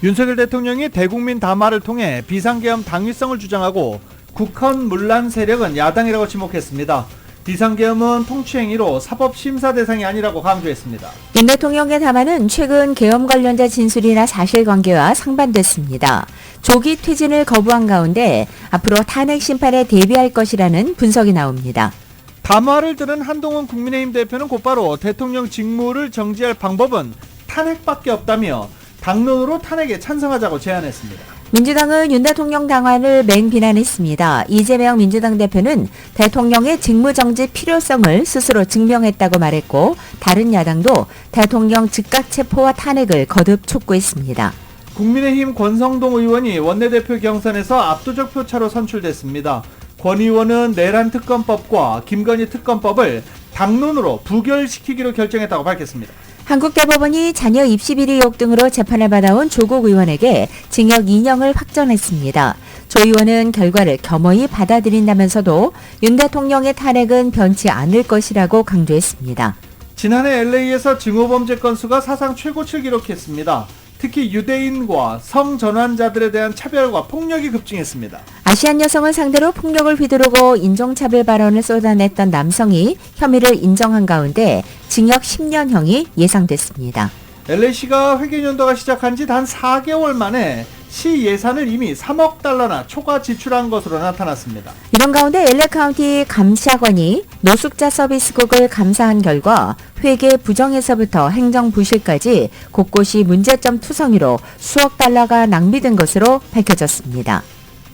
윤석열 대통령이 대국민 담화를 통해 비상계엄 당위성을 주장하고 국헌 문란 세력은 야당이라고 지목했습니다. 비상계엄은 통치행위로 사법심사 대상이 아니라고 강조했습니다. 윤 대통령의 담화는 최근 계엄 관련자 진술이나 사실관계와 상반됐습니다. 조기 퇴진을 거부한 가운데 앞으로 탄핵 심판에 대비할 것이라는 분석이 나옵니다. 담화를 들은 한동훈 국민의힘 대표는 곧바로 대통령 직무를 정지할 방법은 탄핵밖에 없다며 당론으로 탄핵에 찬성하자고 제안했습니다. 민주당은 윤 대통령 당화를 맹비난했습니다. 이재명 민주당 대표는 대통령의 직무정지 필요성을 스스로 증명했다고 말했고, 다른 야당도 대통령 즉각 체포와 탄핵을 거듭 촉구했습니다. 국민의힘 권성동 의원이 원내대표 경선에서 압도적 표차로 선출됐습니다. 권 의원은 내란 특검법과 김건희 특검법을 당론으로 부결시키기로 결정했다고 밝혔습니다. 한국대법원이 자녀 입시 비리 의혹 등으로 재판을 받아온 조국 의원에게 징역 2년을 확정했습니다. 조 의원은 결과를 겸허히 받아들인다면서도 윤 대통령의 탄핵은 변치 않을 것이라고 강조했습니다. 지난해 LA에서 증오범죄 건수가 사상 최고치를 기록했습니다. 특히 유대인과 성전환자들에 대한 차별과 폭력이 급증했습니다. 아시안 여성을 상대로 폭력을 휘두르고 인종차별 발언을 쏟아냈던 남성이 혐의를 인정한 가운데 징역 10년형이 예상됐습니다. LA시가 회계연도가 시작한 지 단 4개월 만에 시 예산을 이미 3억 달러나 초과 지출한 것으로 나타났습니다. 이런 가운데 LA카운티 감사관이 노숙자 서비스국을 감사한 결과 회계 부정에서부터 행정 부실까지 곳곳이 문제점 투성이로 수억 달러가 낭비된 것으로 밝혀졌습니다.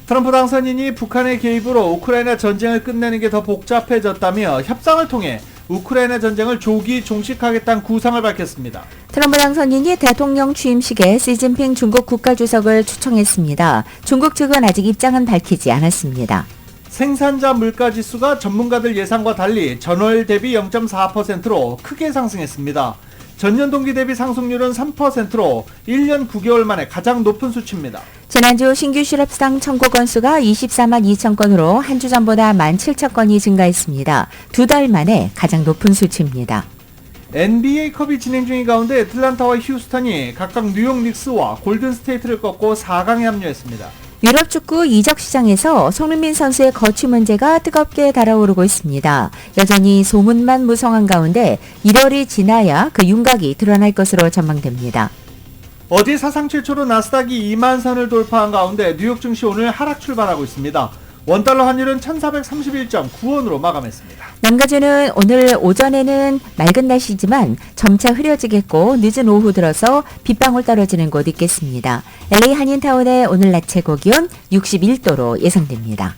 트럼프 당선인이 북한의 개입으로 우크라이나 전쟁을 끝내는 게 더 복잡해졌다며 협상을 통해 우크라이나 전쟁을 조기 종식하겠다는 구상을 밝혔습니다. 트럼프 당선인이 대통령 취임식에 시진핑 중국 국가주석을 초청했습니다. 중국 측은 아직 입장은 밝히지 않았습니다. 생산자 물가지수가 전문가들 예상과 달리 전월 대비 0.4%로 크게 상승했습니다. 전년 동기 대비 상승률은 3%로 1년 9개월 만에 가장 높은 수치입니다. 지난주 신규 실업상 청구 건수가 24만 2천 건으로 한 주 전보다 17,000건이 증가했습니다. 두 달 만에 가장 높은 수치입니다. NBA컵이 진행 중인 가운데 애틀란타와 휴스턴이 각각 뉴욕 닉스와 골든스테이트를 꺾고 4강에 합류했습니다. 유럽 축구 이적 시장에서 손흥민 선수의 거취 문제가 뜨겁게 달아오르고 있습니다. 여전히 소문만 무성한 가운데 1월이 지나야 그 윤곽이 드러날 것으로 전망됩니다. 어제 사상 최초로 나스닥이 2만 선을 돌파한 가운데 뉴욕 증시 오늘 하락 출발하고 있습니다. 원달러 환율은 1431.9원으로 마감했습니다. 남가주는 오늘 오전에는 맑은 날씨지만 점차 흐려지겠고 늦은 오후 들어서 빗방울 떨어지는 곳 있겠습니다. LA 한인타운의 오늘 낮 최고 기온 61도로 예상됩니다.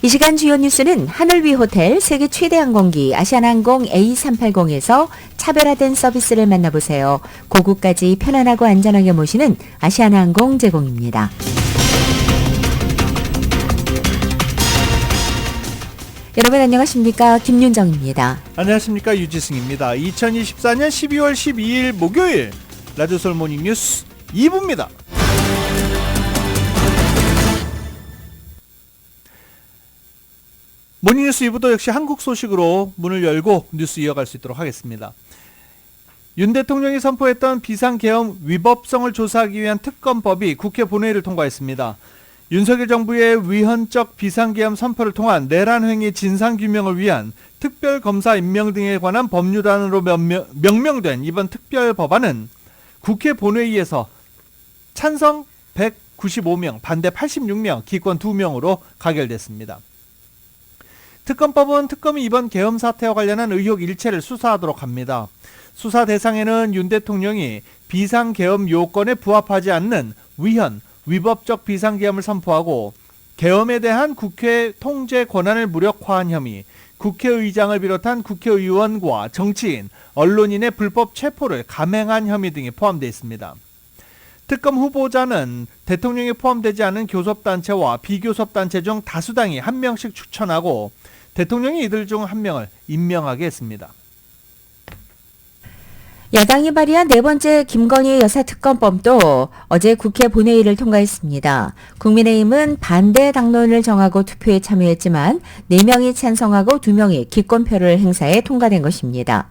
이 시간 주요 뉴스는 하늘 위 호텔 세계 최대 항공기 아시아나항공 A380에서 차별화된 서비스를 만나보세요. 고국까지 편안하고 안전하게 모시는 아시아나항공 제공입니다. 여러분 안녕하십니까? 김윤정입니다. 안녕하십니까? 유지승입니다. 2024년 12월 12일 목요일 라디오솔 모닝뉴스 2부입니다. 모닝뉴스 2부도 역시 한국 소식으로 문을 열고 뉴스 이어갈 수 있도록 하겠습니다. 윤 대통령이 선포했던 비상계엄 위법성을 조사하기 위한 특검법이 국회 본회의를 통과했습니다. 윤석열 정부의 위헌적 비상계엄 선포를 통한 내란행위 진상규명을 위한 특별검사 임명 등에 관한 법률안으로 명명된 이번 특별법안은 국회 본회의에서 찬성 195명, 반대 86명, 기권 2명으로 가결됐습니다. 특검법은 특검이 이번 계엄 사태와 관련한 의혹 일체를 수사하도록 합니다. 수사 대상에는 윤 대통령이 비상계엄 요건에 부합하지 않는 위법적 비상계엄을 선포하고 계엄에 대한 국회 통제 권한을 무력화한 혐의, 국회의장을 비롯한 국회의원과 정치인, 언론인의 불법 체포를 감행한 혐의 등이 포함되어 있습니다. 특검 후보자는 대통령이 포함되지 않은 교섭단체와 비교섭단체 중 다수당이 한 명씩 추천하고 대통령이 이들 중 한 명을 임명하게 했습니다. 야당이 발의한 네 번째 김건희 여사 특검법도 어제 국회 본회의를 통과했습니다. 국민의힘은 반대 당론을 정하고 투표에 참여했지만 4명이 찬성하고 2명이 기권표를 행사해 통과된 것입니다.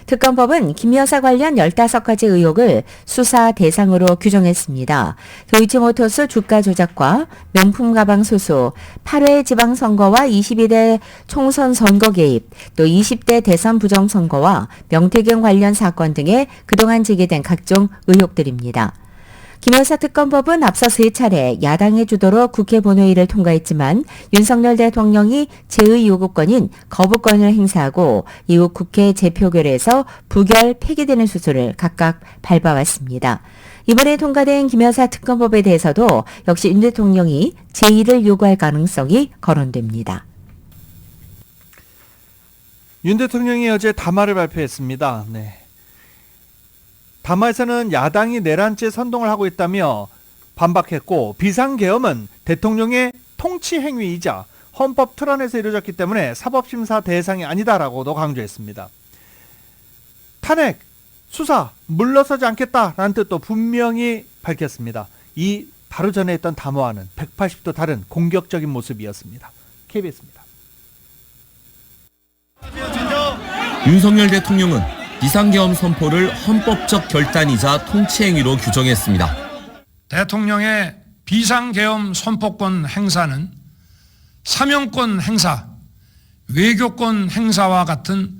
특검법은 김 여사 관련 15가지 의혹을 수사 대상으로 규정했습니다. 도이치모터스 주가 조작과 명품 가방 수수, 8회 지방선거와 22대 총선 선거 개입, 또 20대 대선 부정선거와 명태균 관련 사건 등에 그동안 제기된 각종 의혹들입니다. 김 여사 특검법은 앞서 3차례 야당의 주도로 국회 본회의를 통과했지만 윤석열 대통령이 제의 요구권인 거부권을 행사하고 이후 국회 재표결에서 부결 폐기되는 수순을 각각 밟아왔습니다. 이번에 통과된 김 여사 특검법에 대해서도 역시 윤 대통령이 제의를 요구할 가능성이 거론됩니다. 윤 대통령이 어제 담화를 발표했습니다. 네. 담화에서는 야당이 내란죄 선동을 하고 있다며 반박했고, 비상계엄은 대통령의 통치 행위이자 헌법 틀 안에서 이루어졌기 때문에 사법심사 대상이 아니다라고도 강조했습니다. 탄핵, 수사, 물러서지 않겠다라는 뜻도 분명히 밝혔습니다. 이 바로 전에 했던 담화와는 180도 다른 공격적인 모습이었습니다. KBS입니다. 윤석열 대통령은 비상계엄 선포를 헌법적 결단이자 통치행위로 규정했습니다. 대통령의 비상계엄 선포권 행사는 사명권 행사, 외교권 행사와 같은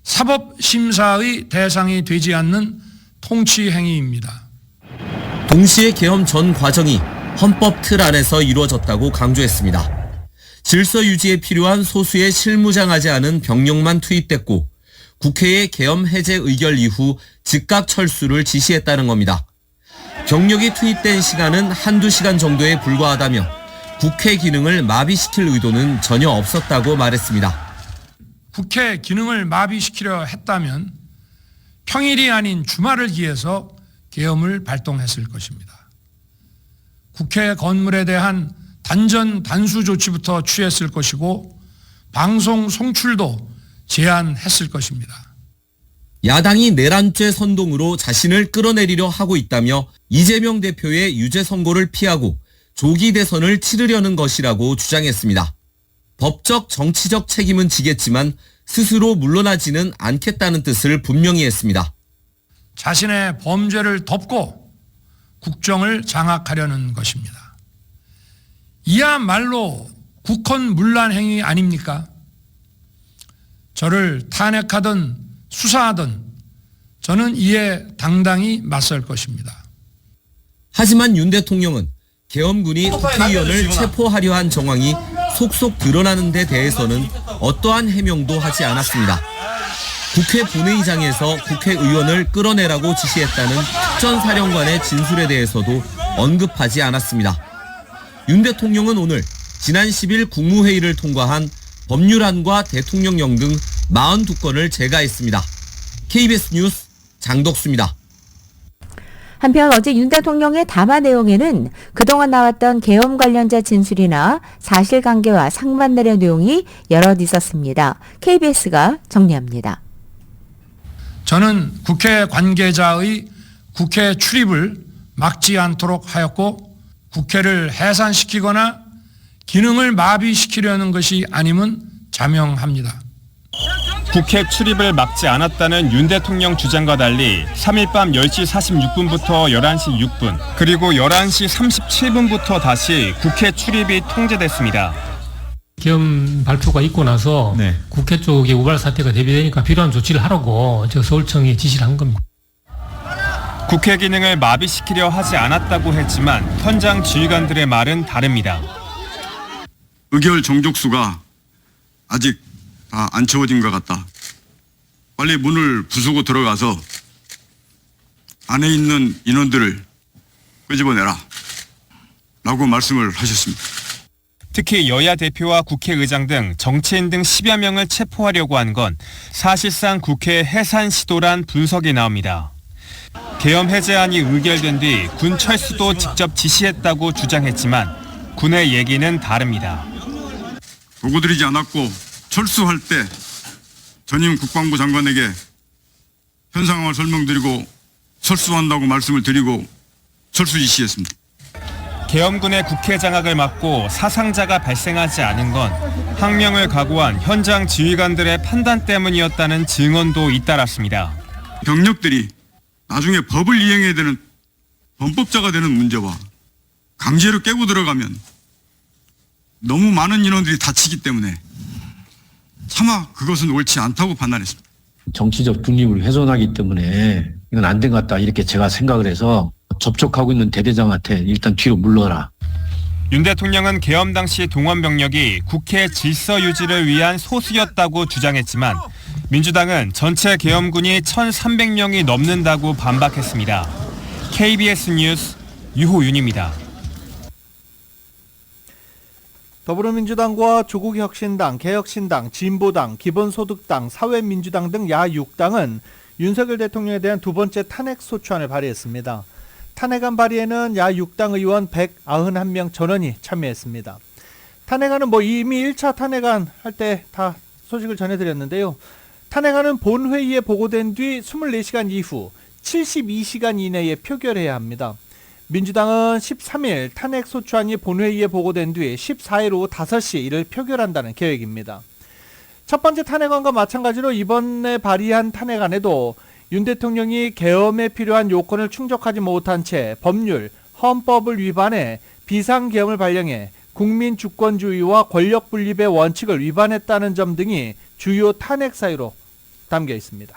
사법심사의 대상이 되지 않는 통치행위입니다. 동시에 계엄 전 과정이 헌법 틀 안에서 이루어졌다고 강조했습니다. 질서 유지에 필요한 소수의 실무장하지 않은 병력만 투입됐고, 국회의 계엄 해제 의결 이후 즉각 철수를 지시했다는 겁니다. 병력이 투입된 시간은 한두 시간 정도에 불과하다며 국회 기능을 마비시킬 의도는 전혀 없었다고 말했습니다. 국회 기능을 마비시키려 했다면 평일이 아닌 주말을 기해서 계엄을 발동했을 것입니다. 국회 건물에 대한 단전 단수 조치부터 취했을 것이고, 방송 송출도 제한했을 것입니다. 야당이 내란죄 선동으로 자신을 끌어내리려 하고 있다며 이재명 대표의 유죄 선고를 피하고 조기 대선을 치르려는 것이라고 주장했습니다. 법적 정치적 책임은 지겠지만 스스로 물러나지는 않겠다는 뜻을 분명히 했습니다. 자신의 범죄를 덮고 국정을 장악하려는 것입니다. 이야말로 국헌문란 행위 아닙니까? 저를 탄핵하든 수사하든 저는 이에 당당히 맞설 것입니다. 하지만 윤 대통령은 계엄군이 국회의원을 체포하려 한 정황이 속속 드러나는 데 대해서는 어떠한 해명도 하지 않았습니다. 국회 본회의장에서 국회의원을 끌어내라고 지시했다는 특전사령관의 진술에 대해서도 언급하지 않았습니다. 윤 대통령은 오늘 지난 10일 국무회의를 통과한 법률안과 대통령령 등 42건을 제가했습니다. KBS 뉴스 장덕수입니다. 한편 어제 윤 대통령의 담화 내용에는 그동안 나왔던 계엄 관련자 진술이나 사실관계와 상반되는 내용이 여럿 있었습니다. KBS가 정리합니다. 저는 국회 관계자의 국회 출입을 막지 않도록 하였고, 국회를 해산시키거나 기능을 마비시키려는 것이 아님은 자명합니다. 국회 출입을 막지 않았다는 윤 대통령 주장과 달리 3일 밤 10시 46분부터 11시 6분, 그리고 11시 37분부터 다시 국회 출입이 통제됐습니다. 계엄 발표가 있고 나서 국회 쪽에 우발 사태가 대비되니까 필요한 조치를 하라고 서울청이 지시를 한 겁니다. 국회 기능을 마비시키려 하지 않았다고 했지만 현장 지휘관들의 말은 다릅니다. 의결 정족수가 아직 다 안 채워진 것 같다. 빨리 문을 부수고 들어가서 안에 있는 인원들을 끄집어내라 라고 말씀을 하셨습니다. 특히 여야 대표와 국회의장 등 정치인 등 10여 명을 체포하려고 한 건 사실상 국회 해산 시도란 분석이 나옵니다. 계엄 해제안이 의결된 뒤 군 철수도 직접 지시했다고 주장했지만 군의 얘기는 다릅니다. 보고드리지 않았고 철수할 때 전임 국방부 장관에게 현 상황을 설명드리고 철수한다고 말씀을 드리고 철수 지시했습니다. 계엄군의 국회 장악을 막고 사상자가 발생하지 않은 건 항명을 각오한 현장 지휘관들의 판단 때문이었다는 증언도 잇따랐습니다. 병력들이 나중에 법을 이행해야 되는 범법자가 되는 문제와 강제로 깨고 들어가면 너무 많은 인원들이 다치기 때문에 차마 그것은 옳지 않다고 판단했습니다. 정치적 중립을 훼손하기 때문에 이건 안 된 것 같다 이렇게 제가 생각을 해서 접촉하고 있는 대대장한테 일단 뒤로 물러라. 윤 대통령은 계엄 당시 동원 병력이 국회 질서 유지를 위한 소수였다고 주장했지만 민주당은 전체 계엄군이 1,300명이 넘는다고 반박했습니다. KBS 뉴스 유호윤입니다. 더불어민주당과 조국혁신당, 개혁신당, 진보당, 기본소득당, 사회민주당 등 야6당은 윤석열 대통령에 대한 두 번째 탄핵소추안을 발의했습니다. 탄핵안 발의에는 야6당 의원 191명 전원이 참여했습니다. 탄핵안은 이미 1차 탄핵안 할 때 다 소식을 전해드렸는데요. 탄핵안은 본회의에 보고된 뒤 24시간 이후 72시간 이내에 표결해야 합니다. 민주당은 13일 탄핵소추안이 본회의에 보고된 뒤 14일 오후 5시 이를 표결한다는 계획입니다. 첫 번째 탄핵안과 마찬가지로 이번에 발의한 탄핵안에도 윤 대통령이 계엄에 필요한 요건을 충족하지 못한 채 법률, 헌법을 위반해 비상계엄을 발령해 국민 주권주의와 권력 분립의 원칙을 위반했다는 점 등이 주요 탄핵 사유로 담겨 있습니다.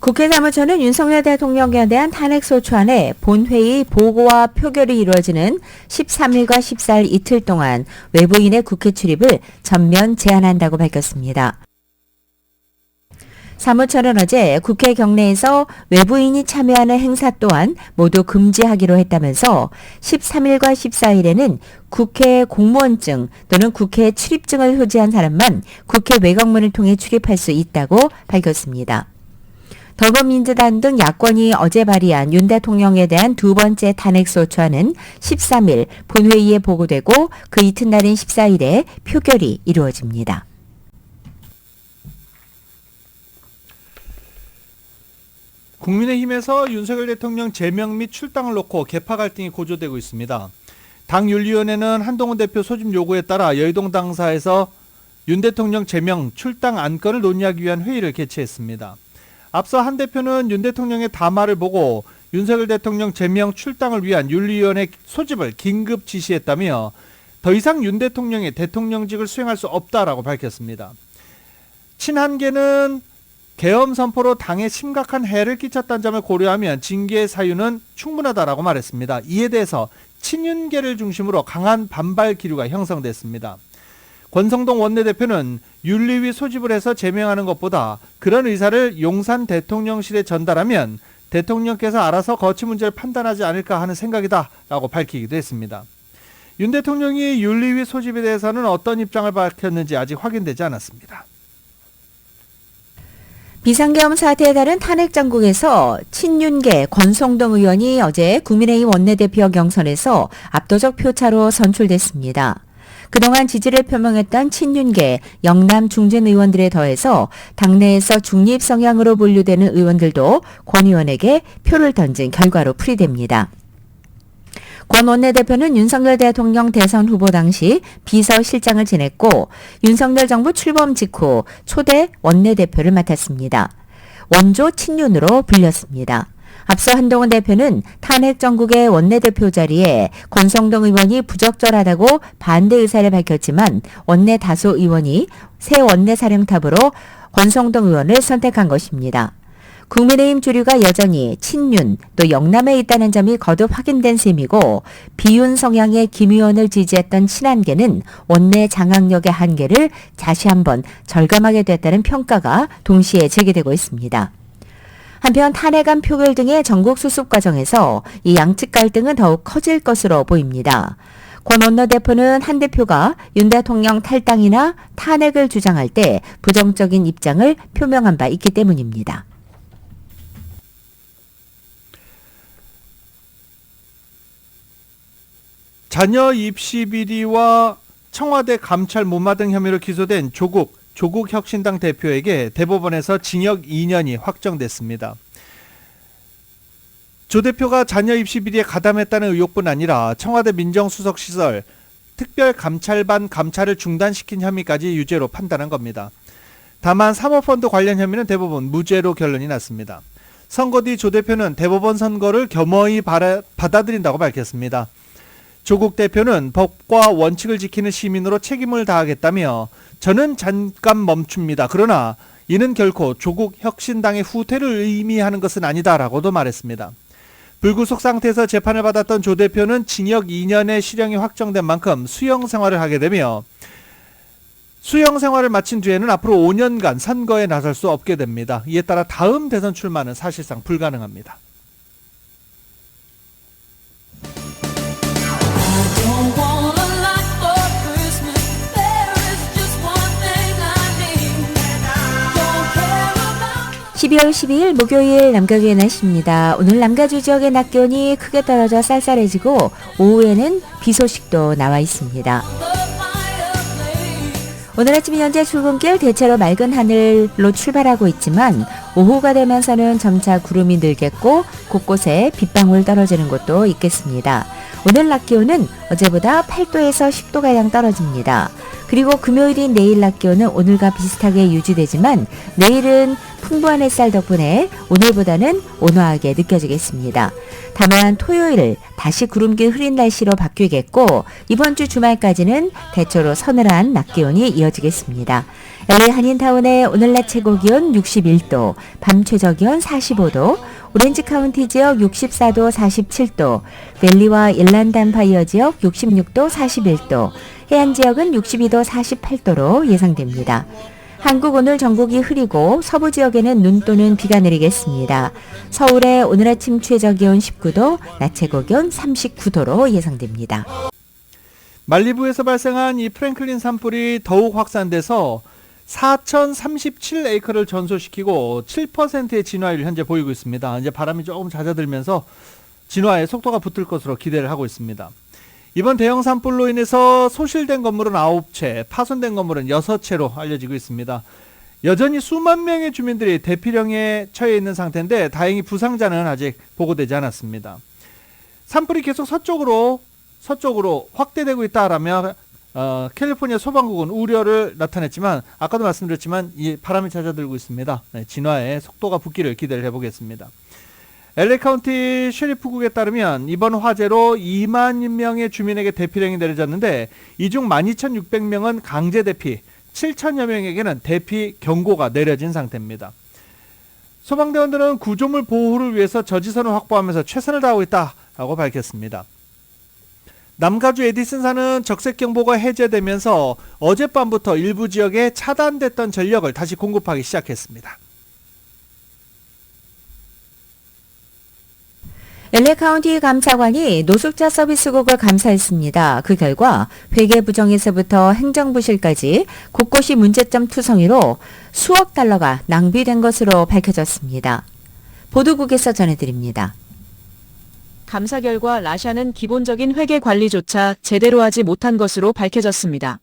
국회 사무처는 윤석열 대통령에 대한 탄핵소추안의 본회의 보고와 표결이 이루어지는 13일과 14일 이틀 동안 외부인의 국회 출입을 전면 제한한다고 밝혔습니다. 사무처는 어제 국회 경내에서 외부인이 참여하는 행사 또한 모두 금지하기로 했다면서 13일과 14일에는 국회 공무원증 또는 국회 출입증을 소지한 사람만 국회 외곽문을 통해 출입할 수 있다고 밝혔습니다. 더불어민주당 등 야권이 어제 발의한 윤 대통령에 대한 두 번째 탄핵소추안은 13일 본회의에 보고되고 그 이튿날인 14일에 표결이 이루어집니다. 국민의힘에서 윤석열 대통령 제명 및 출당을 놓고 계파 갈등이 고조되고 있습니다. 당 윤리위원회는 한동훈 대표 소집 요구에 따라 여의도 당사에서 윤 대통령 제명 출당 안건을 논의하기 위한 회의를 개최했습니다. 앞서 한 대표는 윤 대통령의 담화를 보고 윤석열 대통령 제명 출당을 위한 윤리위원회 소집을 긴급 지시했다며 더 이상 윤 대통령이 대통령직을 수행할 수 없다라고 밝혔습니다. 친한계는 계엄 선포로 당에 심각한 해를 끼쳤다는 점을 고려하면 징계 사유는 충분하다라고 말했습니다. 이에 대해서 친윤계를 중심으로 강한 반발 기류가 형성됐습니다. 권성동 원내대표는 윤리위 소집을 해서 제명하는 것보다 그런 의사를 용산 대통령실에 전달하면 대통령께서 알아서 거취 문제를 판단하지 않을까 하는 생각이다 라고 밝히기도 했습니다. 윤 대통령이 윤리위 소집에 대해서는 어떤 입장을 밝혔는지 아직 확인되지 않았습니다. 비상계엄 사태에 따른 탄핵 정국에서 친윤계 권성동 의원이 어제 국민의힘 원내대표 경선에서 압도적 표차로 선출됐습니다. 그동안 지지를 표명했던 친윤계 영남 중진 의원들에 더해서 당내에서 중립 성향으로 분류되는 의원들도 권 의원에게 표를 던진 결과로 풀이됩니다. 권 원내대표는 윤석열 대통령 대선 후보 당시 비서실장을 지냈고 윤석열 정부 출범 직후 초대 원내대표를 맡았습니다. 원조 친윤으로 불렸습니다. 앞서 한동훈 대표는 탄핵 정국의 원내대표 자리에 권성동 의원이 부적절하다고 반대 의사를 밝혔지만 원내 다수 의원이 새 원내사령탑으로 권성동 의원을 선택한 것입니다. 국민의힘 주류가 여전히 친윤 또 영남에 있다는 점이 거듭 확인된 셈이고 비윤 성향의 김 의원을 지지했던 친한계는 원내 장악력의 한계를 다시 한번 절감하게 됐다는 평가가 동시에 제기되고 있습니다. 한편 탄핵안 표결 등의 전국 수습 과정에서 이 양측 갈등은 더욱 커질 것으로 보입니다. 권 원내대표는 한 대표가 윤 대통령 탈당이나 탄핵을 주장할 때 부정적인 입장을 표명한 바 있기 때문입니다. 자녀 입시 비리와 청와대 감찰 무마 등 혐의로 기소된 조국 혁신당 대표에게 대법원에서 징역 2년이 확정됐습니다. 조 대표가 자녀 입시 비리에 가담했다는 의혹뿐 아니라 청와대 민정수석시설 특별감찰반 감찰을 중단시킨 혐의까지 유죄로 판단한 겁니다. 다만 사모펀드 관련 혐의는 대부분 무죄로 결론이 났습니다. 선거 뒤 조 대표는 대법원 선거를 겸허히 받아들인다고 밝혔습니다. 조국 대표는 법과 원칙을 지키는 시민으로 책임을 다하겠다며 저는 잠깐 멈춥니다. 그러나 이는 결코 조국 혁신당의 후퇴를 의미하는 것은 아니다라고도 말했습니다. 불구속 상태에서 재판을 받았던 조 대표는 징역 2년의 실형이 확정된 만큼 수용 생활을 하게 되며 수용 생활을 마친 뒤에는 앞으로 5년간 선거에 나설 수 없게 됩니다. 이에 따라 다음 대선 출마는 사실상 불가능합니다. Don't want a lot for Christmas. There is just one thing I need. Don't care about 12월 12일 목요일 남가주의 날씨입니다. 오늘 남가주 지역의 낮 기온이 크게 떨어져 쌀쌀해지고 오후에는 비 소식도 나와 있습니다. the fireplace. 오늘 아침 현재 출근길 대체로 맑은 하늘로 출발하고 있지만 오후가 되면서는 점차 구름이 늘겠고 곳곳에 빗방울 떨어지는 곳도 있겠습니다. 오늘 낮 기온은 어제보다 8도에서 10도가량 떨어집니다. 그리고 금요일인 내일 낮 기온은 오늘과 비슷하게 유지되지만 내일은 풍부한 햇살 덕분에 오늘보다는 온화하게 느껴지겠습니다. 다만 토요일 다시 구름길 흐린 날씨로 바뀌겠고 이번 주 주말까지는 대체로 서늘한 낮 기온이 이어지겠습니다. LA 한인타운의 오늘 낮 최고 기온 61도, 밤 최저 기온 45도, 오렌지 카운티 지역 64도, 47도, 밸리와 일란드 엠파이어 지역 66도, 41도, 해안 지역은 62도, 48도로 예상됩니다. 한국 오늘 전국이 흐리고 서부 지역에는 눈 또는 비가 내리겠습니다. 서울의 오늘 아침 최저 기온 19도, 낮 최고 기온 39도로 예상됩니다. 말리부에서 발생한 이 프랭클린 산불이 더욱 확산돼서 4,037에이커를 전소시키고 7%의 진화율을 현재 보이고 있습니다. 이제 바람이 조금 잦아들면서 진화에 속도가 붙을 것으로 기대를 하고 있습니다. 이번 대형 산불로 인해서 소실된 건물은 9채, 파손된 건물은 6채로 알려지고 있습니다. 여전히 수만 명의 주민들이 대피령에 처해 있는 상태인데 다행히 부상자는 아직 보고되지 않았습니다. 산불이 계속 서쪽으로 확대되고 있다라며 캘리포니아 소방국은 우려를 나타냈지만 아까도 말씀드렸지만 이 바람이 잦아들고 있습니다. 진화에 속도가 붙기를 기대를 해보겠습니다. LA 카운티 셰리프국에 따르면 이번 화재로 2만 명의 주민에게 대피령이 내려졌는데 이 중 12,600명은 강제 대피, 7천여 명에게는 대피 경고가 내려진 상태입니다. 소방대원들은 구조물 보호를 위해서 저지선을 확보하면서 최선을 다하고 있다고 밝혔습니다. 남가주 에디슨사는 적색경보가 해제되면서 어젯밤부터 일부 지역에 차단됐던 전력을 다시 공급하기 시작했습니다. LA 카운티 감사관이 노숙자 서비스국을 감사했습니다. 그 결과 회계 부정에서부터 행정부실까지 곳곳이 문제점 투성이로 수억 달러가 낭비된 것으로 밝혀졌습니다. 보도국에서 전해드립니다. 감사 결과 라샤는 기본적인 회계 관리조차 제대로 하지 못한 것으로 밝혀졌습니다.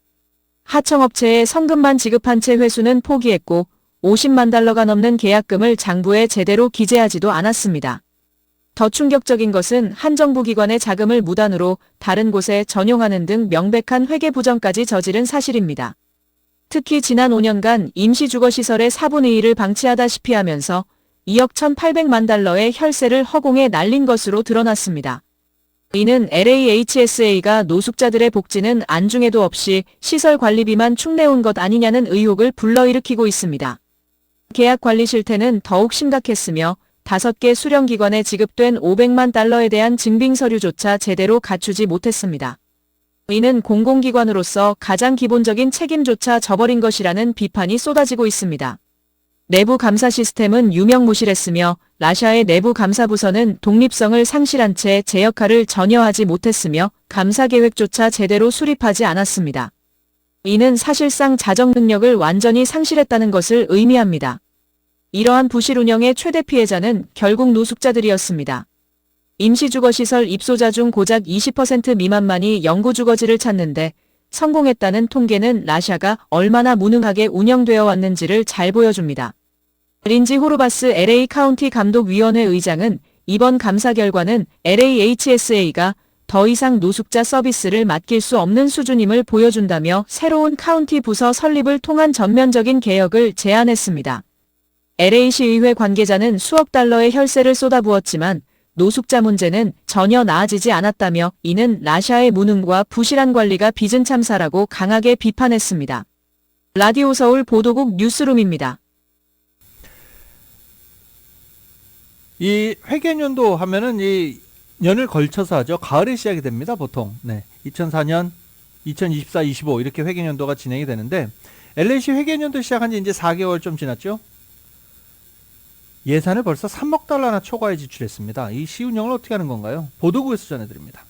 하청업체에 성금만 지급한 채 회수는 포기했고 50만 달러가 넘는 계약금을 장부에 제대로 기재하지도 않았습니다. 더 충격적인 것은 한 정부기관의 자금을 무단으로 다른 곳에 전용하는 등 명백한 회계 부정까지 저지른 사실입니다. 특히 지난 5년간 임시주거시설의 4분의 1을 방치하다시피 하면서 2억 1,800만 달러의 혈세를 허공에 날린 것으로 드러났습니다. 이는 LAHSA가 노숙자들의 복지는 안중에도 없이 시설 관리비만 축내온 것 아니냐는 의혹을 불러일으키고 있습니다. 계약 관리 실태는 더욱 심각했으며 5개 수령기관에 지급된 500만 달러에 대한 증빙 서류조차 제대로 갖추지 못했습니다. 이는 공공기관으로서 가장 기본적인 책임조차 저버린 것이라는 비판이 쏟아지고 있습니다. 내부 감사 시스템은 유명무실했으며 라샤의 내부 감사부서는 독립성을 상실한 채 제 역할을 전혀 하지 못했으며 감사 계획조차 제대로 수립하지 않았습니다. 이는 사실상 자정 능력을 완전히 상실했다는 것을 의미합니다. 이러한 부실 운영의 최대 피해자는 결국 노숙자들이었습니다. 임시주거시설 입소자 중 고작 20% 미만만이 영구주거지를 찾는데 성공했다는 통계는 라샤가 얼마나 무능하게 운영되어 왔는지를 잘 보여줍니다. 린지 호르바스 LA 카운티 감독위원회 의장은 이번 감사 결과는 LAHSA가 더 이상 노숙자 서비스를 맡길 수 없는 수준임을 보여준다며 새로운 카운티 부서 설립을 통한 전면적인 개혁을 제안했습니다. LA시의회 관계자는 수억 달러의 혈세를 쏟아부었지만 노숙자 문제는 전혀 나아지지 않았다며 이는 라샤의 무능과 부실한 관리가 빚은 참사라고 강하게 비판했습니다. 라디오 서울 보도국 뉴스룸입니다. 이 회계연도 하면은 이 년을 걸쳐서 하죠. 가을에 시작이 됩니다, 보통. 네. 2004년, 2024, 25 이렇게 회계연도가 진행이 되는데 LA시 회계연도 시작한 지 이제 4개월 좀 지났죠. 예산을 벌써 3억 달러나 초과해 지출했습니다. 이 시운영을 어떻게 하는 건가요? 보도국에서 전해드립니다.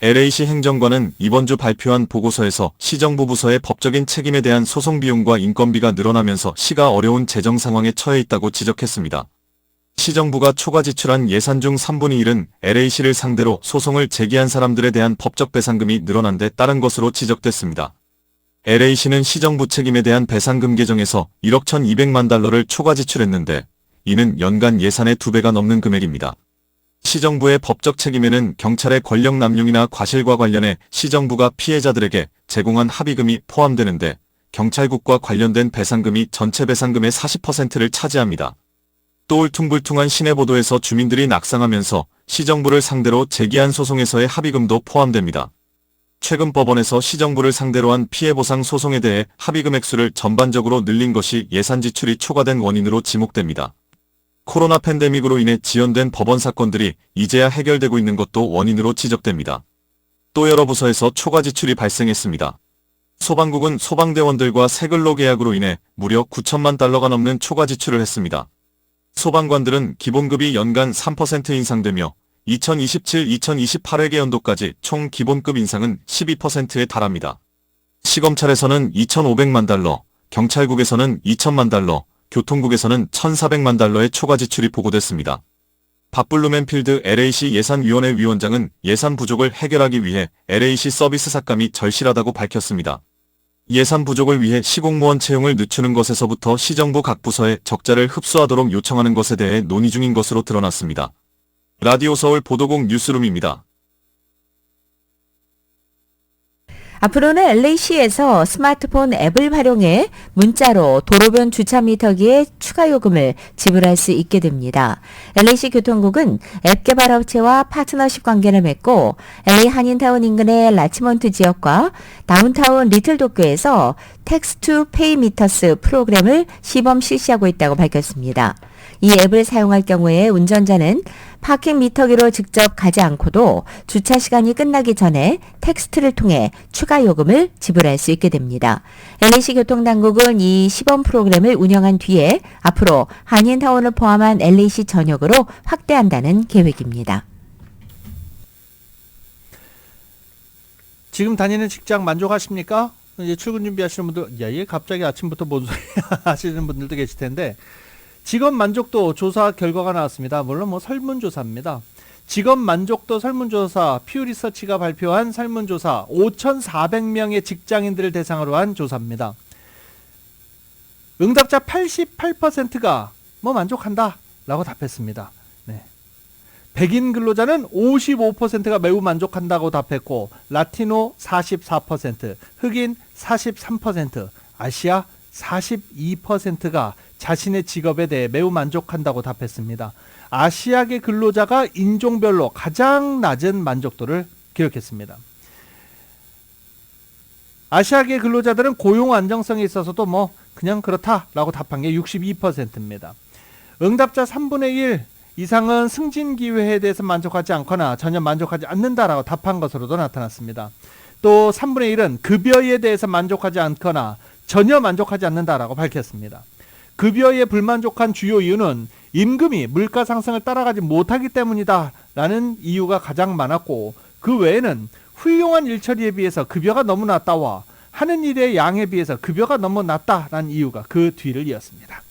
LA시 행정관은 이번 주 발표한 보고서에서 시정부 부서의 법적인 책임에 대한 소송 비용과 인건비가 늘어나면서 시가 어려운 재정 상황에 처해 있다고 지적했습니다. 시정부가 초과 지출한 예산 중 3분의 1은 LA시를 상대로 소송을 제기한 사람들에 대한 법적 배상금이 늘어난 데 따른 것으로 지적됐습니다. LA시는 시정부 책임에 대한 배상금 계정에서 1억 1,200만 달러를 초과 지출했는데 이는 연간 예산의 2배가 넘는 금액입니다. 시정부의 법적 책임에는 경찰의 권력 남용이나 과실과 관련해 시정부가 피해자들에게 제공한 합의금이 포함되는데 경찰국과 관련된 배상금이 전체 배상금의 40%를 차지합니다. 또 울퉁불퉁한 시내 보도에서 주민들이 낙상하면서 시정부를 상대로 제기한 소송에서의 합의금도 포함됩니다. 최근 법원에서 시정부를 상대로 한 피해보상 소송에 대해 합의금 액수를 전반적으로 늘린 것이 예산 지출이 초과된 원인으로 지목됩니다. 코로나 팬데믹으로 인해 지연된 법원 사건들이 이제야 해결되고 있는 것도 원인으로 지적됩니다. 또 여러 부서에서 초과 지출이 발생했습니다. 소방국은 소방대원들과 새근로 계약으로 인해 무려 9천만 달러가 넘는 초과 지출을 했습니다. 소방관들은 기본급이 연간 3% 인상되며 2027-2028 회계연도까지 총 기본급 인상은 12%에 달합니다. 시검찰에서는 2,500만 달러, 경찰국에서는 2,000만 달러, 교통국에서는 1,400만 달러의 초과 지출이 보고됐습니다. 밥블루맨필드 LA시 예산위원회 위원장은 예산 부족을 해결하기 위해 LA시 서비스 삭감이 절실하다고 밝혔습니다. 예산 부족을 위해 시공무원 채용을 늦추는 것에서부터 시정부 각 부서에 적자를 흡수하도록 요청하는 것에 대해 논의 중인 것으로 드러났습니다. 라디오 서울 보도국 뉴스룸입니다. 앞으로는 LA시에서 스마트폰 앱을 활용해 문자로 도로변 주차 미터기에 추가 요금을 지불할 수 있게 됩니다. LA시 교통국은 앱 개발업체와 파트너십 관계를 맺고 LA 한인타운 인근의 라치몬트 지역과 다운타운 리틀도쿄에서 텍스트 페이 미터스 프로그램을 시범 실시하고 있다고 밝혔습니다. 이 앱을 사용할 경우에 운전자는 파킹 미터기로 직접 가지 않고도 주차 시간이 끝나기 전에 텍스트를 통해 추가 요금을 지불할 수 있게 됩니다. LA시 교통당국은 이 시범 프로그램을 운영한 뒤에 앞으로 한인타운을 포함한 LA시 전역으로 확대한다는 계획입니다. 지금 다니는 직장 만족하십니까? 이제 출근 준비하시는 분들, 야, 얘 갑자기 아침부터 뭔 소리야 하시는 분들도 계실 텐데, 직업 만족도 조사 결과가 나왔습니다. 물론 뭐 설문조사입니다. 직업 만족도 설문조사 퓨 리서치가 발표한 설문조사 5,400명의 직장인들을 대상으로 한 조사입니다. 응답자 88%가 뭐 만족한다 라고 답했습니다. 네. 백인 근로자는 55%가 매우 만족한다고 답했고 라티노 44%, 흑인 43%, 아시아 42%가 자신의 직업에 대해 매우 만족한다고 답했습니다. 아시아계 근로자가 인종별로 가장 낮은 만족도를 기록했습니다. 아시아계 근로자들은 고용 안정성에 있어서도 뭐 그냥 그렇다라고 답한 게 62%입니다. 응답자 3분의 1 이상은 승진 기회에 대해서 만족하지 않거나 전혀 만족하지 않는다라고 답한 것으로도 나타났습니다. 또 3분의 1은 급여에 대해서 만족하지 않거나 전혀 만족하지 않는다라고 밝혔습니다. 급여에 불만족한 주요 이유는 임금이 물가 상승을 따라가지 못하기 때문이다라는 이유가 가장 많았고, 그 외에는 훌륭한 일처리에 비해서 급여가 너무 낮다와 하는 일의 양에 비해서 급여가 너무 낮다라는 이유가 그 뒤를 이었습니다.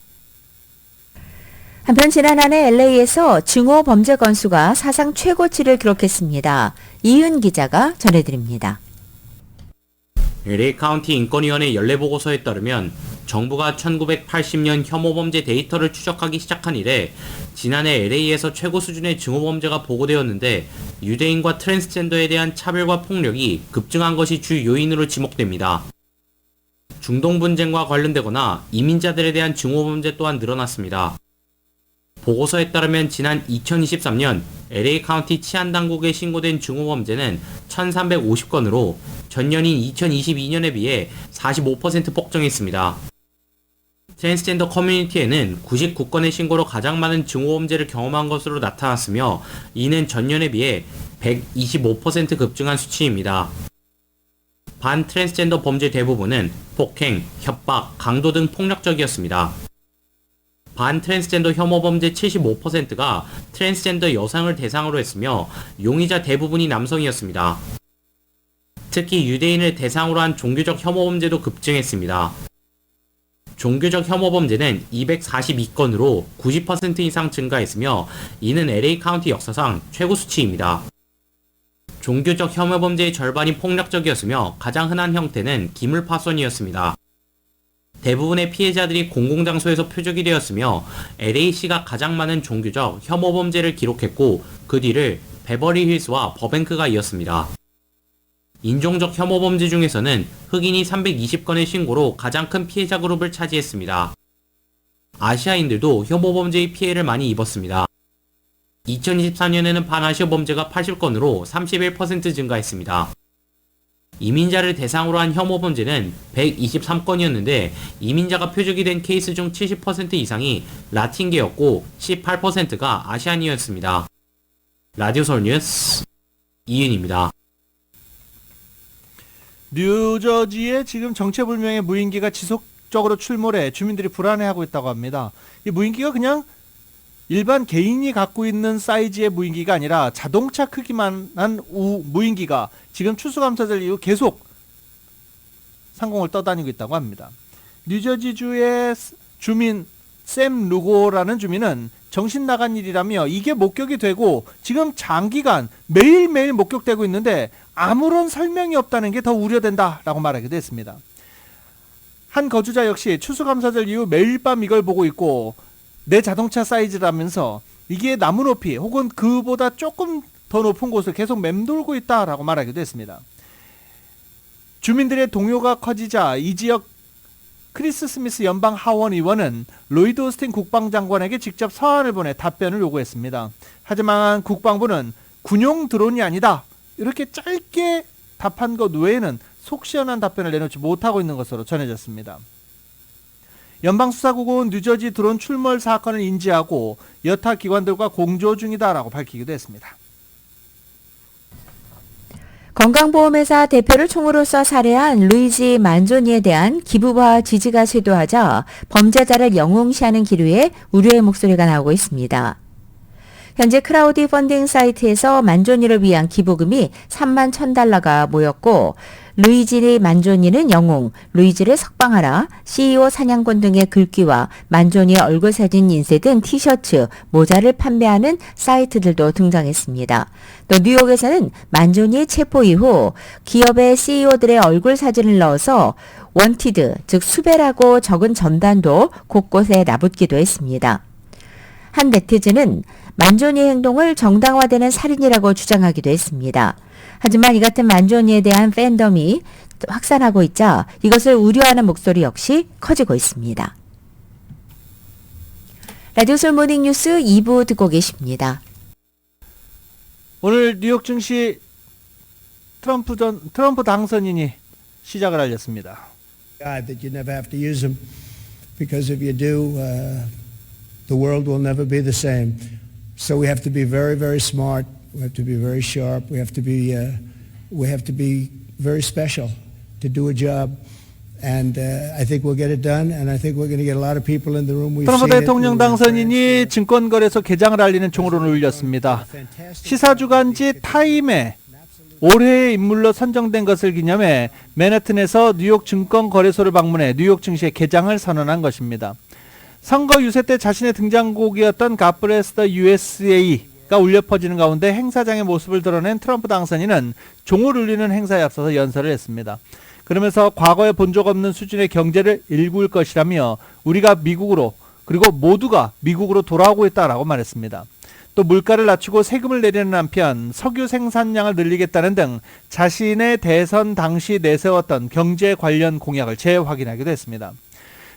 한편 지난 한 해 LA에서 증오 범죄 건수가 사상 최고치를 기록했습니다. 이윤 기자가 전해드립니다. LA 카운티 인권위원회 연례보고서에 따르면 정부가 1980년 혐오범죄 데이터를 추적하기 시작한 이래 지난해 LA에서 최고 수준의 증오범죄가 보고되었는데 유대인과 트랜스젠더에 대한 차별과 폭력이 급증한 것이 주 요인으로 지목됩니다. 중동 분쟁과 관련되거나 이민자들에 대한 증오범죄 또한 늘어났습니다. 보고서에 따르면 지난 2023년 LA 카운티 치안당국에 신고된 증오범죄는 1350건으로 전년인 2022년에 비해 45% 폭증했습니다. 트랜스젠더 커뮤니티에는 99건의 신고로 가장 많은 증오범죄를 경험한 것으로 나타났으며 이는 전년에 비해 125% 급증한 수치입니다. 반 트랜스젠더 범죄 대부분은 폭행, 협박, 강도 등 폭력적이었습니다. 반 트랜스젠더 혐오 범죄 75%가 트랜스젠더 여성을 대상으로 했으며 용의자 대부분이 남성이었습니다. 특히 유대인을 대상으로 한 종교적 혐오 범죄도 급증했습니다. 종교적 혐오 범죄는 242건으로 90% 이상 증가했으며 이는 LA 카운티 역사상 최고 수치입니다. 종교적 혐오 범죄의 절반이 폭력적이었으며 가장 흔한 형태는 기물 파손이었습니다. 대부분의 피해자들이 공공장소에서 표적이 되었으며 LA시가 가장 많은 종교적 혐오 범죄를 기록했고 그 뒤를 베버리 힐스와 버뱅크가 이었습니다. 인종적 혐오 범죄 중에서는 흑인이 320건의 신고로 가장 큰 피해자 그룹을 차지했습니다. 아시아인들도 혐오 범죄의 피해를 많이 입었습니다. 2024년에는 반아시아 범죄가 80건으로 31% 증가했습니다. 이민자를 대상으로 한 혐오 범죄는 123건이었는데 이민자가 표적이 된 케이스 중 70% 이상이 라틴계였고 18%가 아시안이었습니다. 라디오 서울 뉴스 이윤입니다. 뉴저지에 지금 정체불명의 무인기가 지속적으로 출몰해 주민들이 불안해하고 있다고 합니다. 이 무인기가 그냥 일반 개인이 갖고 있는 사이즈의 무인기가 아니라 자동차 크기만한 무인기가 지금 추수감사절 이후 계속 상공을 떠다니고 있다고 합니다. 뉴저지주의 주민 샘 루고라는 주민은 정신 나간 일이라며 이게 목격이 되고 지금 장기간 매일매일 목격되고 있는데 아무런 설명이 없다는 게 더 우려된다라고 말하기도 했습니다. 한 거주자 역시 추수감사절 이후 매일 밤 이걸 보고 있고 내 자동차 사이즈라면서 이게 나무 높이 혹은 그보다 조금 더 높은 곳을 계속 맴돌고 있다라고 말하기도 했습니다. 주민들의 동요가 커지자 이 지역 크리스 스미스 연방 하원 의원은 로이드 오스틴 국방장관에게 직접 서한을 보내 답변을 요구했습니다. 하지만 국방부는 군용 드론이 아니다 이렇게 짧게 답한 것 외에는 속 시원한 답변을 내놓지 못하고 있는 것으로 전해졌습니다. 연방수사국은 뉴저지 드론 출몰 사건을 인지하고 여타 기관들과 공조 중이다라고 밝히기도 했습니다. 건강보험회사 대표를 총으로서 살해한 루이지 만조니에 대한 기부와 지지가 쇄도하자 범죄자를 영웅시하는 기류에 우려의 목소리가 나오고 있습니다. 현재 크라우디 펀딩 사이트에서 만조니를 위한 기부금이 3만 1,000달러가 모였고 루이지 만조니는 영웅, 루이지를 석방하라, CEO 사냥꾼 등의 글귀와 만조니의 얼굴 사진 인쇄된 티셔츠, 모자를 판매하는 사이트들도 등장했습니다. 또 뉴욕에서는 만조니의 체포 이후 기업의 CEO들의 얼굴 사진을 넣어서 원티드, 즉 수배라고 적은 전단도 곳곳에 나붙기도 했습니다. 한 네티즌은 만조니의 행동을 정당화되는 살인이라고 주장하기도 했습니다. 하지만 이 같은 만조니에 대한 팬덤이 확산하고 있자 이것을 우려하는 목소리 역시 커지고 있습니다. 라디오 서울 모닝 뉴스 2부 듣고 계십니다. 오늘 뉴욕 증시 트럼프 당선인이 시작을 알렸습니다. That you never have to use them because if you do, the world will never be the same. So we have to be very, very smart. We have to be very sharp. We have to be very special to do a job. And I think we'll get it done. And I think we're going to get a lot of people in the room. 트럼프 대통령 당선인이 증권거래소 개장을 알리는 총으로 울렸습니다. 시사주간지 타임에 올해의 인물로 선정된 것을 기념해 맨해튼에서 뉴욕 증권거래소를 방문해 뉴욕 증시의 개장을 선언한 것입니다. 선거 유세 때 자신의 등장곡이었던 God Bless the USA가 울려 퍼지는 가운데 행사장의 모습을 드러낸 트럼프 당선인은 종을 울리는 행사에 앞서서 연설을 했습니다. 그러면서 과거에 본 적 없는 수준의 경제를 일구일 것이라며 우리가 미국으로 그리고 모두가 미국으로 돌아오고 있다라고 말했습니다. 또 물가를 낮추고 세금을 내리는 한편 석유 생산량을 늘리겠다는 등 자신의 대선 당시 내세웠던 경제 관련 공약을 재확인하기도 했습니다.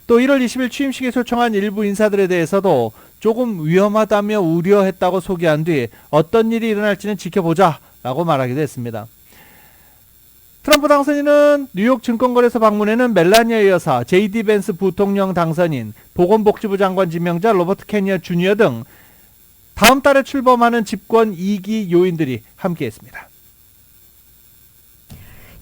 또 1월 20일 취임식에 초청한 일부 인사들에 대해서도 조금 위험하다며 우려했다고 소개한 뒤 어떤 일이 일어날지는 지켜보자라고 말하기도 했습니다. 트럼프 당선인은 뉴욕 증권거래소 방문에는 멜라니아 여사, JD 벤스 부통령 당선인, 보건복지부 장관 지명자 로버트 캐니어 주니어 등 다음 달에 출범하는 집권 2기 요인들이 함께했습니다.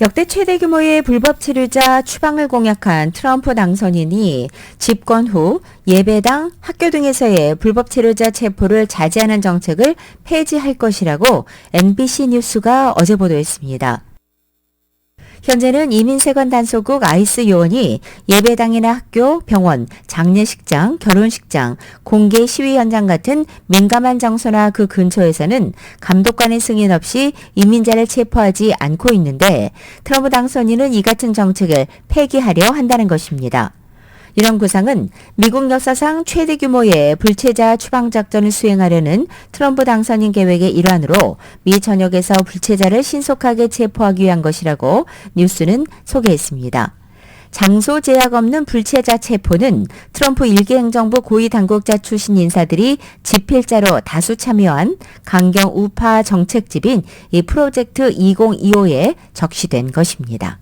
역대 최대 규모의 불법 체류자 추방을 공약한 트럼프 당선인이 집권 후 예배당, 학교 등에서의 불법 체류자 체포를 자제하는 정책을 폐지할 것이라고 NBC 뉴스가 어제 보도했습니다. 현재는 이민세관 단속국 아이스 요원이 예배당이나 학교, 병원, 장례식장, 결혼식장, 공개 시위 현장 같은 민감한 장소나 그 근처에서는 감독관의 승인 없이 이민자를 체포하지 않고 있는데 트럼프 당선인은 이 같은 정책을 폐기하려 한다는 것입니다. 이런 구상은 미국 역사상 최대 규모의 불체자 추방 작전을 수행하려는 트럼프 당선인 계획의 일환으로 미 전역에서 불체자를 신속하게 체포하기 위한 것이라고 뉴스는 소개했습니다. 장소 제약 없는 불체자 체포는 트럼프 일기 행정부 고위 당국자 출신 인사들이 집필자로 다수 참여한 강경 우파 정책집인 이 프로젝트 2025에 적시된 것입니다.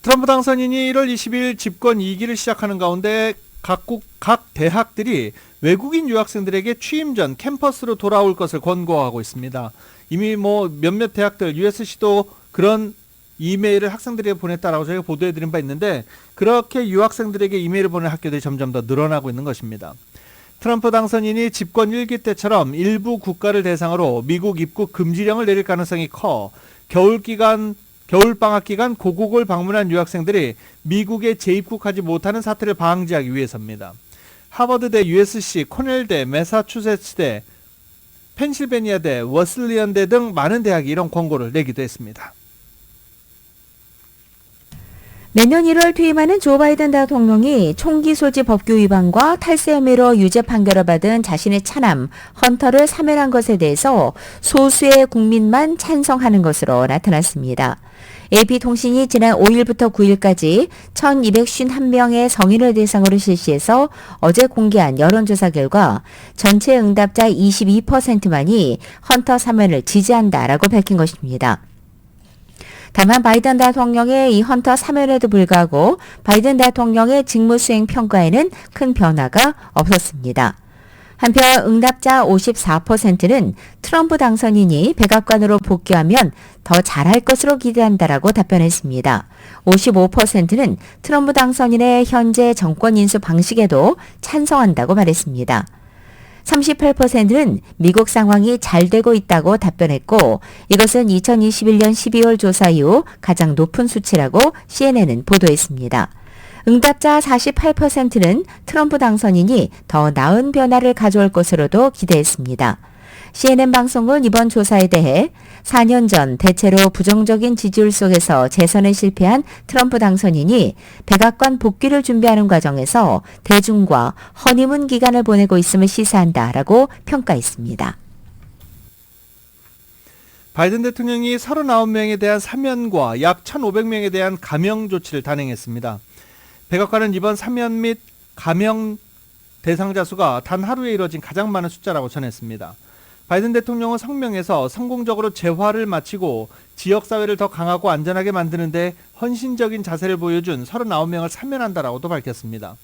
트럼프 당선인이 1월 20일 집권 2기를 시작하는 가운데 각 대학들이 외국인 유학생들에게 취임 전 캠퍼스로 돌아올 것을 권고하고 있습니다. 이미 몇몇 대학들, USC도 그런 이메일을 학생들에게 보냈다라고 저희가 보도해드린 바 있는데 그렇게 유학생들에게 이메일을 보낸 학교들이 점점 더 늘어나고 있는 것입니다. 트럼프 당선인이 집권 1기 때처럼 일부 국가를 대상으로 미국 입국 금지령을 내릴 가능성이 커 겨울방학 기간 고국을 방문한 유학생들이 미국에 재입국하지 못하는 사태를 방지하기 위해서입니다. 하버드대, USC, 코넬대, 매사추세츠대, 펜실베니아대, 워슬리언대 등 많은 대학이 이런 권고를 내기도 했습니다. 내년 1월 퇴임하는 조 바이든 대통령이 총기 소지 법규 위반과 탈세 혐의로 유죄 판결을 받은 자신의 차남 헌터를 사면한 것에 대해서 소수의 국민만 찬성하는 것으로 나타났습니다. AP통신이 지난 5일부터 9일까지 1251명의 성인을 대상으로 실시해서 어제 공개한 여론조사 결과 전체 응답자 22%만이 헌터 사면을 지지한다라고 밝힌 것입니다. 다만 바이든 대통령의 이 헌터 사면에도 불구하고 바이든 대통령의 직무수행 평가에는 큰 변화가 없었습니다. 한편 응답자 54%는 트럼프 당선인이 백악관으로 복귀하면 더 잘할 것으로 기대한다라고 답변했습니다. 55%는 트럼프 당선인의 현재 정권 인수 방식에도 찬성한다고 말했습니다. 38%는 미국 상황이 잘 되고 있다고 답변했고 이것은 2021년 12월 조사 이후 가장 높은 수치라고 CNN은 보도했습니다. 응답자 48%는 트럼프 당선인이 더 나은 변화를 가져올 것으로도 기대했습니다. CNN 방송은 이번 조사에 대해 4년 전 대체로 부정적인 지지율 속에서 재선에 실패한 트럼프 당선인이 백악관 복귀를 준비하는 과정에서 대중과 허니문 기간을 보내고 있음을 시사한다라고 평가했습니다. 바이든 대통령이 39명에 대한 사면과 약 1,500명에 대한 감형 조치를 단행했습니다. 백악관은 이번 사면 및 감형 대상자 수가 단 하루에 이뤄진 가장 많은 숫자라고 전했습니다. 바이든 대통령은 성명에서 성공적으로 재화를 마치고 지역사회를 더 강하고 안전하게 만드는 데 헌신적인 자세를 보여준 39명을 사면한다라고도 밝혔습니다.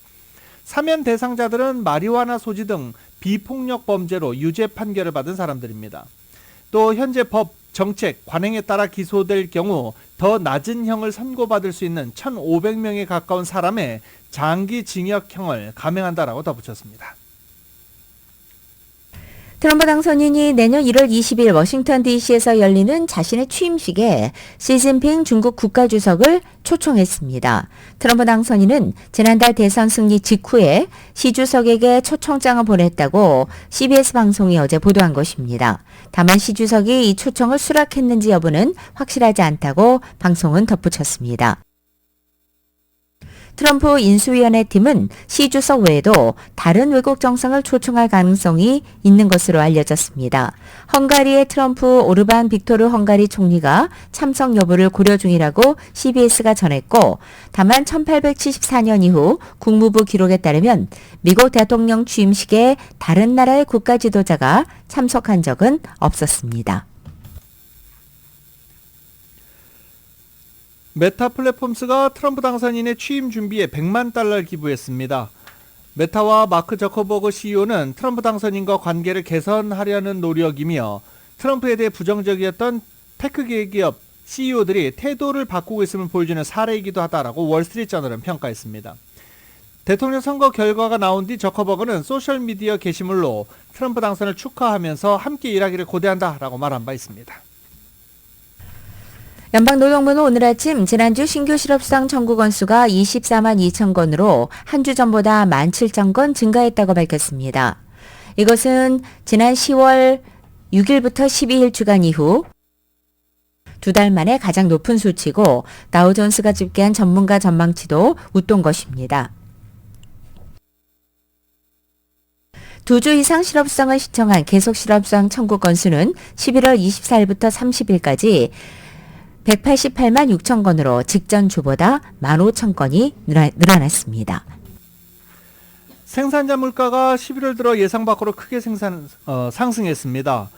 사면 대상자들은 마리화나 소지 등 비폭력 범죄로 유죄 판결을 받은 사람들입니다. 또 현재 법, 정책, 관행에 따라 기소될 경우 더 낮은 형을 선고받을 수 있는 1,500명에 가까운 사람의 장기 징역형을 감형한다라고 덧붙였습니다. 트럼프 당선인이 내년 1월 20일 워싱턴 DC에서 열리는 자신의 취임식에 시진핑 중국 국가주석을 초청했습니다. 트럼프 당선인은 지난달 대선 승리 직후에 시 주석에게 초청장을 보냈다고 CBS 방송이 어제 보도한 것입니다. 다만 시 주석이 이 초청을 수락했는지 여부는 확실하지 않다고 방송은 덧붙였습니다. 트럼프 인수위원회 팀은 시 주석 외에도 다른 외국 정상을 초청할 가능성이 있는 것으로 알려졌습니다. 헝가리의 트럼프 오르반 빅토르 헝가리 총리가 참석 여부를 고려 중이라고 CBS가 전했고, 다만 1874년 이후 국무부 기록에 따르면 미국 대통령 취임식에 다른 나라의 국가 지도자가 참석한 적은 없었습니다. 메타 플랫폼스가 트럼프 당선인의 취임 준비에 100만 달러를 기부했습니다. 메타와 마크 저커버그 CEO는 트럼프 당선인과 관계를 개선하려는 노력이며 트럼프에 대해 부정적이었던 테크 기업 CEO들이 태도를 바꾸고 있음을 보여주는 사례이기도 하다라고 월스트리트저널은 평가했습니다. 대통령 선거 결과가 나온 뒤 저커버그는 소셜미디어 게시물로 트럼프 당선을 축하하면서 함께 일하기를 고대한다라고 말한 바 있습니다. 연방노동부는 오늘 아침 지난주 신규 실업수당 청구 건수가 24만 2천 건으로 한 주 전보다 17,000건 증가했다고 밝혔습니다. 이것은 지난 10월 6일부터 12일 주간 이후 두 달 만에 가장 높은 수치고 다우존스가 집계한 전문가 전망치도 웃돈 것입니다. 2주 이상 실업수당을 신청한 계속 실업수당 청구 건수는 11월 24일부터 30일까지 188만 6천 건으로 직전 주보다 15,000건이 늘어났습니다. 생산자 물가가 11월 들어 예상 밖으로 크게 상승했습니다.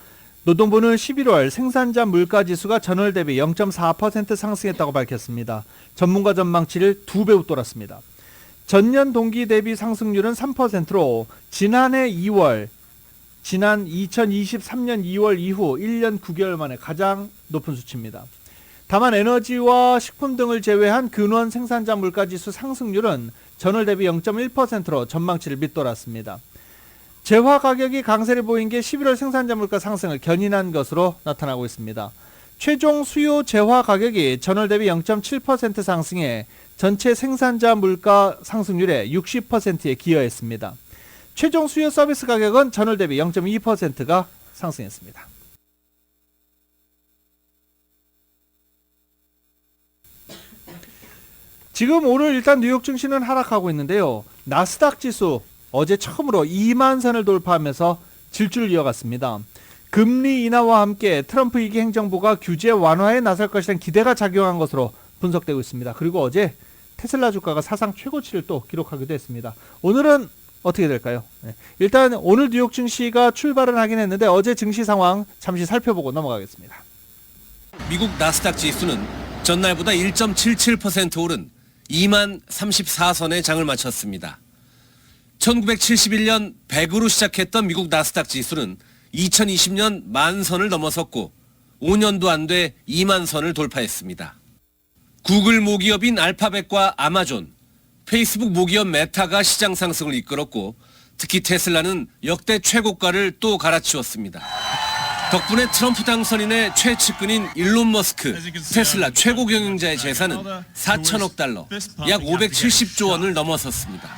노동부는 11월 생산자 물가 지수가 전월 대비 0.4% 상승했다고 밝혔습니다. 전문가 전망치를 2배 웃돌았습니다. 전년 동기 대비 상승률은 3%로 지난 2023년 2월 이후 1년 9개월 만에 가장 높은 수치입니다. 다만 에너지와 식품 등을 제외한 근원 생산자 물가지수 상승률은 전월 대비 0.1%로 전망치를 밑돌았습니다. 재화 가격이 강세를 보인 게 11월 생산자 물가 상승을 견인한 것으로 나타나고 있습니다. 최종 수요 재화 가격이 전월 대비 0.7% 상승해 전체 생산자 물가 상승률의 60%에 기여했습니다. 최종 수요 서비스 가격은 전월 대비 0.2%가 상승했습니다. 지금 오늘 일단 뉴욕 증시는 하락하고 있는데요. 나스닥 지수 어제 처음으로 2만 선을 돌파하면서 질주를 이어갔습니다. 금리 인하와 함께 트럼프 2기 행정부가 규제 완화에 나설 것이라는 기대가 작용한 것으로 분석되고 있습니다. 그리고 어제 테슬라 주가가 사상 최고치를 또 기록하기도 했습니다. 오늘은 어떻게 될까요? 일단 오늘 뉴욕 증시가 출발은 하긴 했는데 어제 증시 상황 잠시 살펴보고 넘어가겠습니다. 미국 나스닥 지수는 전날보다 1.77% 오른 2만 34선에 장을 마쳤습니다. 1971년 100으로 시작했던 미국 나스닥 지수는 2020년 만 선을 넘어섰고 5년도 안 돼 2만 선을 돌파했습니다. 구글 모기업인 알파벳과 아마존, 페이스북 모기업 메타가 시장 상승을 이끌었고 특히 테슬라는 역대 최고가를 또 갈아치웠습니다. 덕분에 트럼프 당선인의 최측근인 일론 머스크, 테슬라 최고 경영자의 재산은 4천억 달러, 약 570조 원을 넘어섰습니다.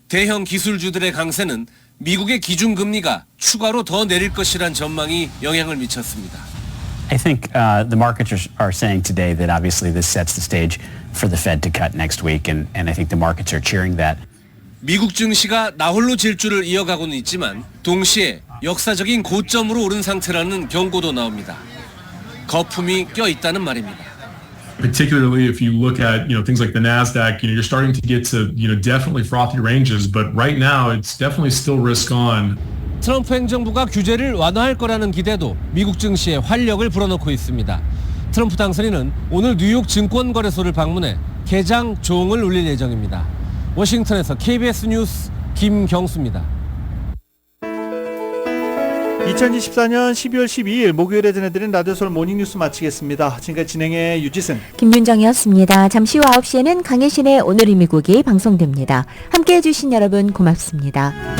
대형 기술주들의 강세는 미국의 기준금리가 추가로 더 내릴 것이란 전망이 영향을 미쳤습니다. I think the markets are saying today that obviously this sets the stage for the Fed to cut next week, and I think the markets are cheering that. 미국 증시가 나홀로 질주를 이어가고는 있지만 동시에 역사적인 고점으로 오른 상태라는 경고도 나옵니다. 거품이 껴있다는 말입니다. Particularly if you look at things like the Nasdaq, you're starting to get to definitely frothy ranges, but right now it's definitely still risk on. 트럼프 행정부가 규제를 완화할 거라는 기대도 미국 증시에 활력을 불어넣고 있습니다. 트럼프 당선인은 오늘 뉴욕 증권거래소를 방문해 개장 종을 울릴 예정입니다. 워싱턴에서 KBS 뉴스 김경수입니다. 2024년 12월 12일 목요일에 전해드린 라디오솔 모닝뉴스 마치겠습니다. 지금까지 진행의 유지승, 김윤정이었습니다. 잠시 후 9시에는 강혜신의 오늘의 미국이 방송됩니다. 함께해 주신 여러분 고맙습니다.